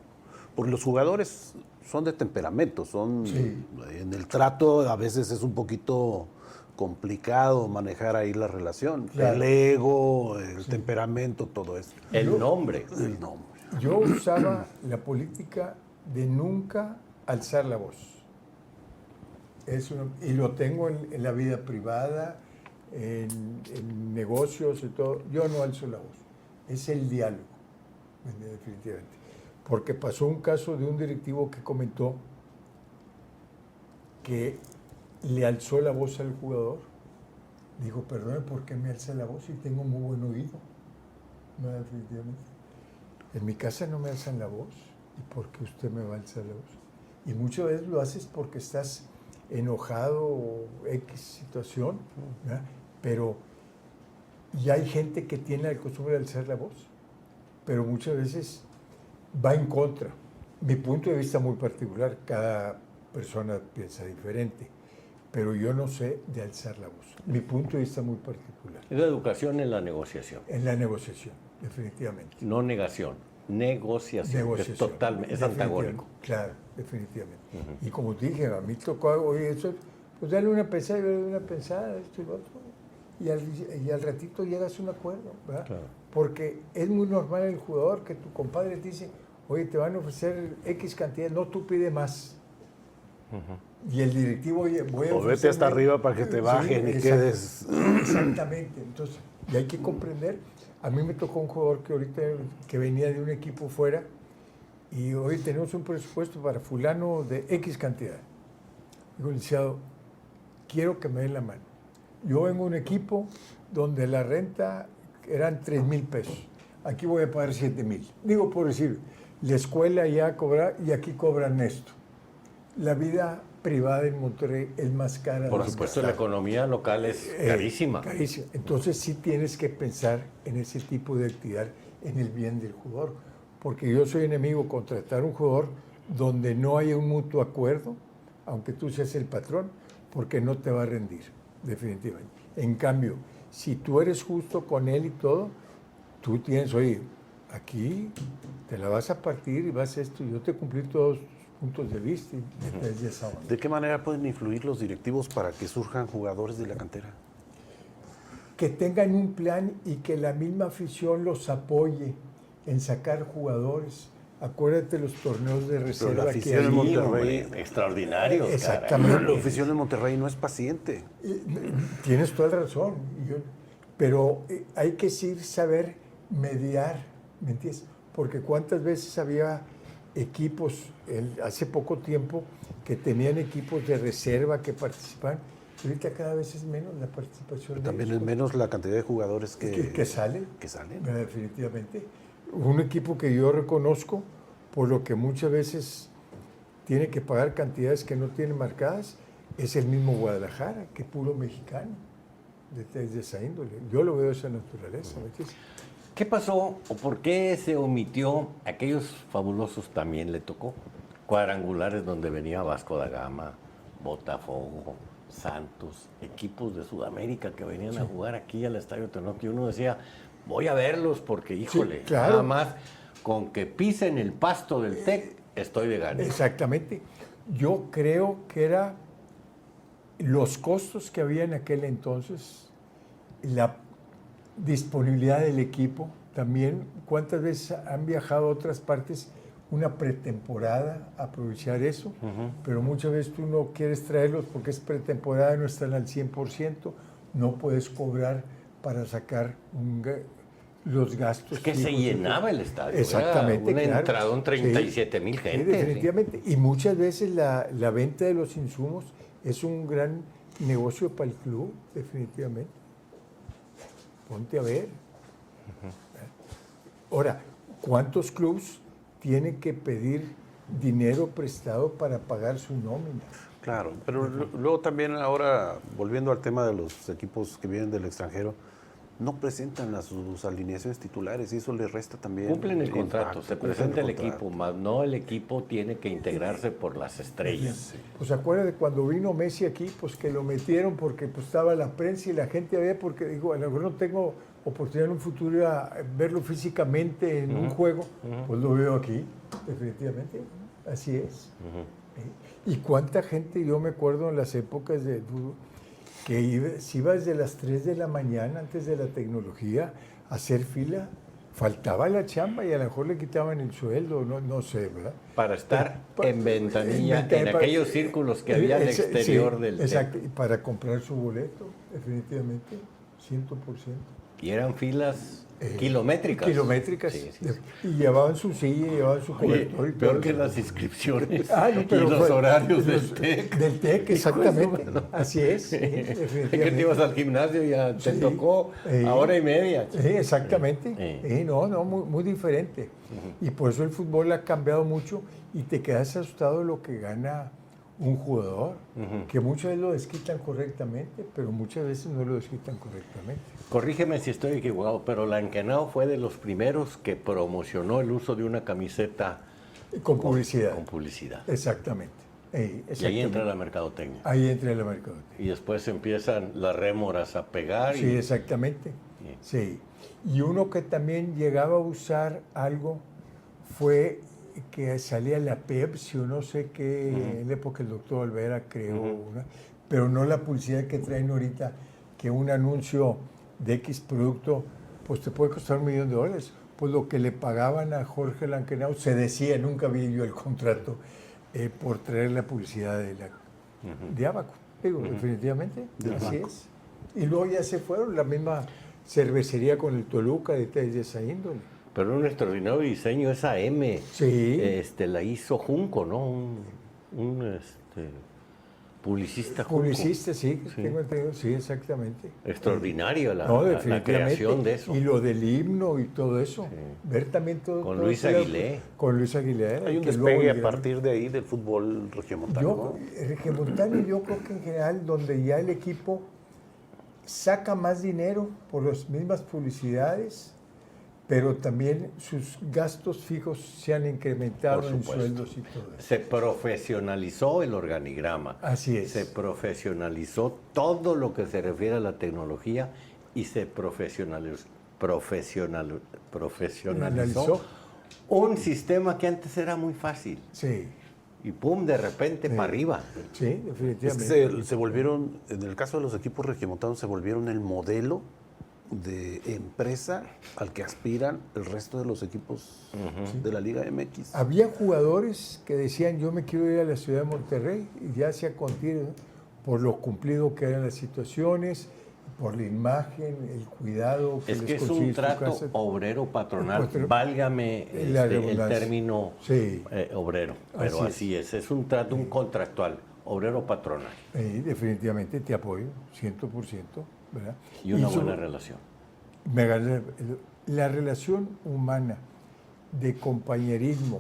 Porque los jugadores son de temperamento, Sí. en el trato a veces es un poquito complicado manejar ahí la relación. Claro. El ego, el temperamento, todo eso. El nombre. El nombre. Yo usaba la política de nunca alzar la voz. Y lo tengo en la vida privada, en negocios y todo. Yo no alzo la voz. Es el diálogo, definitivamente. Porque pasó un caso de un directivo que comentó que le alzó la voz al jugador. Dijo, perdone, ¿por qué me alza la voz si tengo muy buen oído? No, definitivamente. En mi casa no me alzan la voz. ¿Y por qué usted me va a alzar la voz? Y muchas veces lo haces porque estás enojado o X situación, ¿verdad? Pero ya hay gente que tiene la costumbre de alzar la voz, pero muchas veces va en contra. Mi punto de vista muy particular, cada persona piensa diferente, pero yo no sé de alzar la voz. Mi punto de vista muy particular. Es la educación en la negociación. En la negociación, definitivamente. No negación. Negociación. Negociación. Es totalmente, es Definitivamente. antagónico. Claro, definitivamente. Y como te dije, a mí tocó, oye, eso, pues dale una pensada y dale una pensada, esto y lo otro. Y al ratito llegas a un acuerdo, ¿verdad? Claro. Porque es muy normal el jugador que tu compadre te dice, oye, te van a ofrecer X cantidad, no, tú pide más. Y el directivo, oye, voy a O vete hasta ofrecerle- arriba para que te bajen y quedes. Exactamente. Entonces, y hay que comprender. A mí me tocó un jugador que ahorita que venía de un equipo fuera y hoy tenemos un presupuesto para fulano de X cantidad. Digo, licenciado, quiero que me den la mano. Yo vengo a un equipo donde la renta eran 3,000 pesos. Aquí voy a pagar 7,000. Digo, por decir, la escuela ya cobra y aquí cobran esto. La vida privada en Monterrey es más cara. Por más supuesto, cara. la economía local es carísima. Carísima. Entonces sí tienes que pensar en ese tipo de actividad, en el bien del jugador. Porque yo soy enemigo contratar un jugador donde no haya un mutuo acuerdo, aunque tú seas el patrón, porque no te va a rendir, definitivamente. En cambio, si tú eres justo con él y todo, tú tienes, oye, aquí te la vas a partir y vas a esto, y yo te cumplí todos tus puntos de vista y desde esa onda. ¿De qué manera pueden influir los directivos para que surjan jugadores de la cantera? Que tengan un plan y que la misma afición los apoye en sacar jugadores. Acuérdate los torneos de reserva que afición hay. en Sí, Monterrey. hombre, extraordinarios. Exactamente. La afición de Monterrey no es paciente. Tienes toda la razón. Pero hay que saber mediar, ¿me entiendes? Porque cuántas veces había equipos, hace poco tiempo, que tenían equipos de reserva que participaban. Ahorita cada vez es menos la participación de También ellos. es menos la cantidad de jugadores que salen. que salen. Definitivamente. Un equipo que yo reconozco, por lo que muchas veces tiene que pagar cantidades que no tienen marcadas, es el mismo Guadalajara, que puro mexicano, desde esa índole. Yo lo veo de esa naturaleza. ¿Me entiendes? ¿Qué pasó o por qué se omitió aquellos fabulosos también le tocó? Cuadrangulares donde venía Vasco da Gama, Botafogo, Santos, equipos de Sudamérica que venían a jugar aquí al Estadio Tenoch. Y uno decía, voy a verlos porque, híjole, claro. nada más con que pisen el pasto del TEC, estoy de gana. Exactamente. Yo creo que era los costos que había en aquel entonces, la disponibilidad del equipo, también cuántas veces han viajado a otras partes, una pretemporada, aprovechar eso, pero muchas veces tú no quieres traerlos porque es pretemporada, no están al 100%, no puedes cobrar para sacar los gastos. Es que se fijos. llenaba el estadio. Exactamente, Era un claro. entradón, 37,000 Sí, gente. definitivamente. Y muchas veces la venta de los insumos es un gran negocio para el club, definitivamente. Ponte a ver. Ahora, ¿cuántos clubes tienen que pedir dinero prestado para pagar su nómina? Claro, pero luego también ahora, volviendo al tema de los equipos que vienen del extranjero, no presentan a sus alineaciones titulares y eso le resta también. Cumplen el contrato, impacto, se cumplen presenta el contrato. equipo, más no el equipo tiene que integrarse por las estrellas. Pues acuérdate cuando vino Messi aquí, pues que lo metieron porque pues, estaba la prensa y la gente había, porque dijo, a lo mejor no tengo oportunidad en un futuro a verlo físicamente en un juego, pues lo veo aquí, definitivamente, así es. Y cuánta gente, yo me acuerdo en las épocas de fútbol, que si iba desde las 3 de la mañana, antes de la tecnología, a hacer fila, faltaba la chamba y a lo mejor le quitaban el sueldo, no sé, ¿verdad? Para estar en ventanilla, en para- aquellos círculos que había al exterior sí, del exacto, y para comprar su boleto, definitivamente, 100%. Y eran filas kilométricas. Kilométricas. Sí, sí, sí. Y llevaban su silla, llevaban su Oye, cobertor y todo. peor que las inscripciones No, y pero los fue- horarios del los- TEC. Del TEC, exactamente. Hijo de su- Así es. Sí, Es que te definitivamente. ibas al gimnasio y ya te Sí. tocó a hora y media. Sí, exactamente. Sí. No, muy diferente. Y por eso el fútbol ha cambiado mucho y te quedas asustado de lo que gana un jugador, que muchas veces lo desquitan correctamente, pero muchas veces no lo desquitan correctamente. Corrígeme si estoy equivocado, pero Lankenau fue de los primeros que promocionó el uso de una camiseta Con publicidad. con publicidad. Exactamente. Y ahí Exactamente. entra la mercadotecnia. Ahí entra el mercadotecnia. Y después empiezan las rémoras a pegar. Sí, exactamente. Sí. Y uno que también llegaba a usar algo fue que salía la Pepsi o no sé qué, en la época el doctor Olvera creó una, pero no la publicidad que traen ahorita, que un anuncio de X producto, pues te puede costar $1,000,000. Pues lo que le pagaban a Jorge Lankenau, se decía, nunca vi yo el contrato, por traer la publicidad de Abaco. Digo, definitivamente, así es. Y luego ya se fueron, la misma cervecería con el Toluca de esa índole. Pero un extraordinario diseño, esa M. Sí. La hizo Junco, ¿no? Un publicista Junco. Publicista, sí, tengo entendido, sí, exactamente. Extraordinaria la Definitivamente. creación de eso. Y lo del himno y todo eso. Sí. Ver también todo. Con todo Luis eso, Aguilé. Con Luis Aguilé. Hay un que luego despegue a llegaron. partir de ahí del fútbol regiomontano. El regiomontano, yo creo que en general, donde ya el equipo saca más dinero por las mismas publicidades, pero también sus gastos fijos se han incrementado Por en supuesto. sueldos y todo eso. Se profesionalizó el organigrama. Así es. Se profesionalizó todo lo que se refiere a la tecnología y se profesionalizó un sistema que antes era muy fácil. Sí, Y pum, de repente para arriba. sí, Es definitivamente. que se volvieron, en el caso de los equipos regiomontanos, se volvieron el modelo de empresa al que aspiran el resto de los equipos de la Liga MX. Había jugadores que decían, yo me quiero ir a la ciudad de Monterrey, y ya sea contigo, por lo cumplido que eran las situaciones, por la imagen, el cuidado que Es les que es un consigue su trato casa. obrero patronal, Patro- válgame La el redundancia. término Sí. obrero, pero Así así es un trato, un contractual, obrero patronal Definitivamente te apoyo, 100%, ¿verdad? y una eso- buena relación. La relación humana de compañerismo,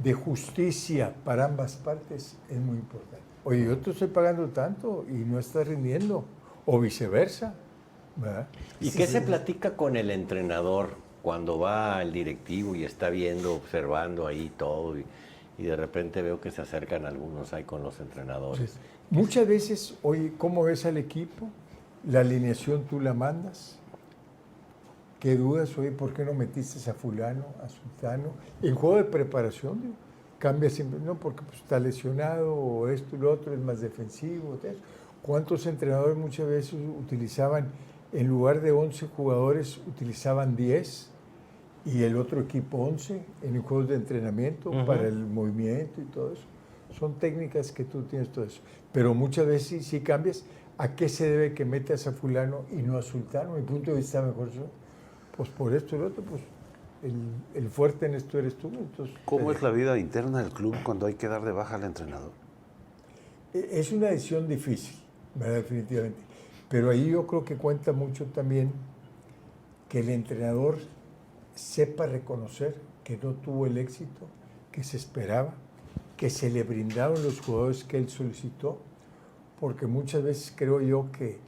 de justicia para ambas partes es muy importante. Oye, yo te estoy pagando tanto y no estás rindiendo, o viceversa, ¿verdad? ¿Y qué se platica con el entrenador cuando va el directivo y está viendo, observando ahí todo y de repente veo que se acercan algunos ahí con los entrenadores? Muchas veces, oye, ¿cómo ves al equipo? La alineación tú la mandas. ¿Qué dudas? Oye, ¿por qué no metiste a fulano, a sultano? En juego de preparación, digo, cambia siempre, no, porque pues, está lesionado o esto y lo otro, es más defensivo. Eso. ¿Cuántos entrenadores muchas veces utilizaban, en lugar de 11 jugadores, utilizaban 10 y el otro equipo 11 en juegos de entrenamiento para el movimiento y todo eso? Son técnicas que tú tienes todo eso. Pero muchas veces sí cambias. ¿A qué se debe que metas a fulano y no a sultano? Mi punto de vista mejor pues por esto y lo otro, pues el fuerte en esto eres tú. Entonces, ¿Cómo es la vida interna del club cuando hay que dar de baja al entrenador? Es una decisión difícil, ¿verdad? Definitivamente. Pero ahí yo creo que cuenta mucho también que el entrenador sepa reconocer que no tuvo el éxito que se esperaba, que se le brindaron los jugadores que él solicitó, porque muchas veces creo yo que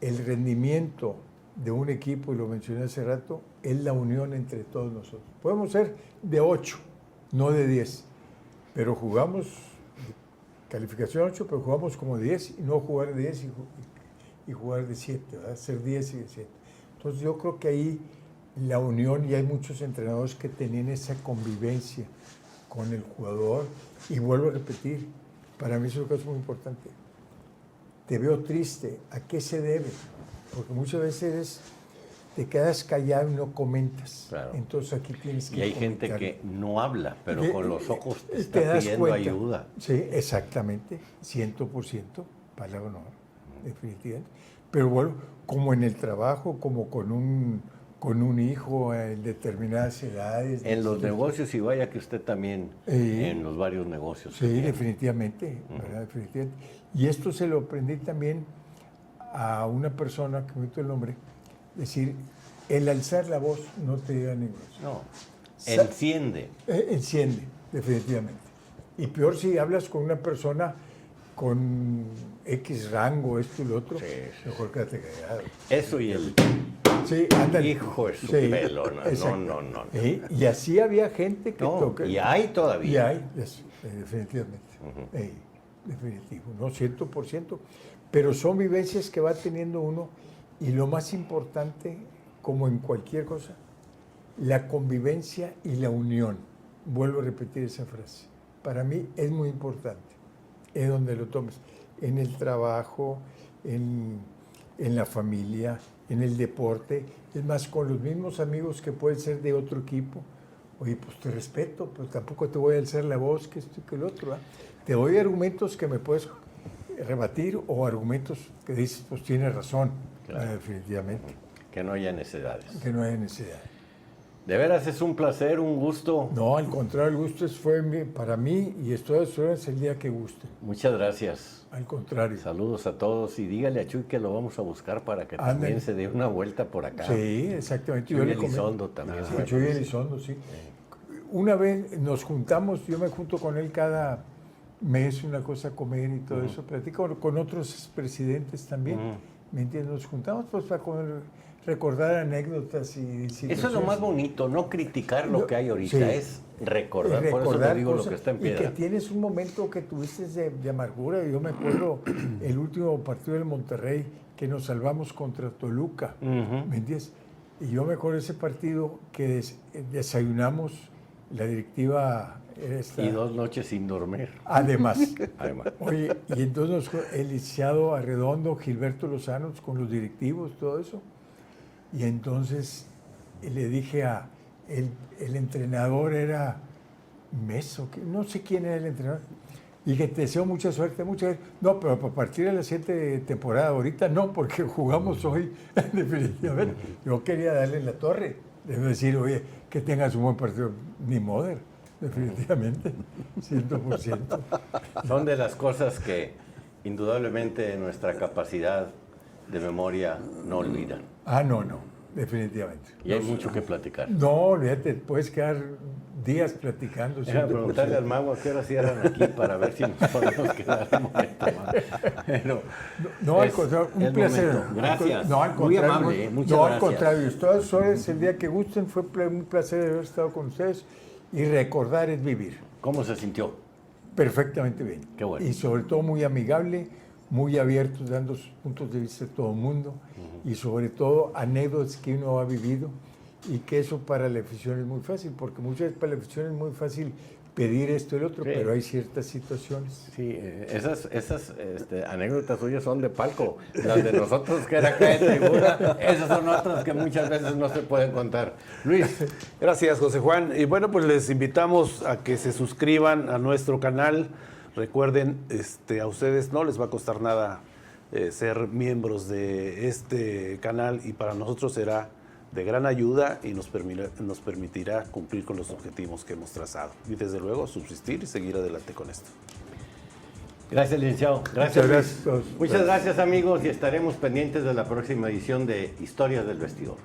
el rendimiento de un equipo, y lo mencioné hace rato, es la unión entre todos nosotros. Podemos ser de 8, no de 10, pero jugamos, calificación 8, pero jugamos como 10 y no jugar de 10 y jugar de 7, ¿verdad? Ser 10 y de 7. Entonces yo creo que ahí la unión, y hay muchos entrenadores que tenían esa convivencia con el jugador, y vuelvo a repetir, para mí eso es muy importante. Te veo triste, ¿a qué se debe? Porque muchas veces te quedas callado y no comentas. Claro. Entonces aquí tienes que Y hay comentar. gente que no habla, pero con los ojos te Te está das pidiendo cuenta. ayuda. Sí, exactamente, 100%, palabra honor, definitivamente. Pero bueno, como en el trabajo, como con un hijo en determinadas edades. En los negocios, y vaya que usted también en los varios negocios. Sí, definitivamente, ¿verdad? Definitivamente. Y esto se lo aprendí también a una persona, que me olvidó el nombre, decir, el alzar la voz no te lleva a ningún lado. No, enciende. Enciende, definitivamente. Y peor si hablas con una persona con X rango, esto y lo otro, Sí. mejor quédate callado. Eso y el Sí, ándale. hijo de su pelona. exacto. No. Y así había gente que No, toca. y hay todavía. Y hay, definitivamente. Definitivo, no 100%. Pero son vivencias que va teniendo uno, y lo más importante, como en cualquier cosa, la convivencia y la unión. Vuelvo a repetir esa frase. Para mí es muy importante. Es donde lo tomes. En el trabajo, en la familia, en el deporte. Es más, con los mismos amigos que pueden ser de otro equipo. Oye, pues te respeto, pero tampoco te voy a alzar la voz, que esto y que el otro. ¿Eh? Te doy argumentos que me puedes rebatir, o argumentos que dices, pues tienes razón, Claro. definitivamente, Que no haya necesidades. que no hay necesidad. De veras es un placer, un gusto. No, al contrario, el gusto fue para mí, y estoy a sus órdenes el día que guste. Muchas gracias. Al contrario. Saludos a todos, y dígale a Chuy que lo vamos a buscar para que Ándale. también se dé una vuelta por acá. Sí, exactamente. Chuy le comento. Elizondo también. Sí, Chuy Elizondo, sí. Una vez nos juntamos, yo me junto con él cada mes, una cosa a comer y todo eso, platico con otros presidentes también, ¿me entiendes? Nos juntamos pues para recordar anécdotas y situaciones. Eso es lo más bonito, no criticar lo que hay ahorita, Sí. es recordar. Por eso te digo lo que está en Y piedra. que tienes un momento que tuviste de amargura. Yo me acuerdo el último partido del Monterrey, que nos salvamos contra Toluca, ¿me entiendes? Y yo me acuerdo ese partido que desayunamos, la directiva... Y 2 noches sin dormir. Además. Además. Oye, y entonces el licenciado Arredondo, Gilberto Lozano, con los directivos, todo eso. Y entonces le dije el entrenador era Meso, que no sé quién era el entrenador. Y que te deseo mucha suerte, No, pero a partir de la siguiente temporada, ahorita no, porque jugamos hoy, definitivamente. Yo quería darle en la torre, decir, oye, que tengas un buen partido, ni moder. Definitivamente, 100%. Son de las cosas que indudablemente nuestra capacidad de memoria no olvidan. No, definitivamente. Y hay mucho que platicar. No, olvídate, puedes quedar días platicando. Déjame preguntarle al mago a qué hora cierran aquí para ver si nos podemos quedar un momento más. Pero no, al contrario, un placer. Momento. Gracias. No, al Muy contrario, amable, muchas no, gracias. al contrario, todas horas, el día que gusten, fue un placer haber estado con ustedes, y recordar es vivir. ¿Cómo se sintió? Perfectamente bien. Qué bueno. Y sobre todo muy amigable, muy abierto, dando sus puntos de vista a todo el mundo, y sobre todo anécdotas que uno ha vivido, y que eso para la afición es muy fácil, porque muchas veces para la afición es muy fácil pedir esto y el otro, Sí. pero hay ciertas situaciones. Sí, esas anécdotas suyas son de palco. Las de nosotros, que era acá de tribuna, esas son otras que muchas veces no se pueden contar. Luis. Gracias, José Juan. Y bueno, pues les invitamos a que se suscriban a nuestro canal. Recuerden, a ustedes no les va a costar nada ser miembros de este canal, y para nosotros será de gran ayuda y nos permitirá cumplir con los objetivos que hemos trazado. Y desde luego subsistir y seguir adelante con esto. Gracias, licenciado. Gracias. Muchas gracias a todos. Muchas gracias, amigos, y estaremos pendientes de la próxima edición de Historias del Vestidor.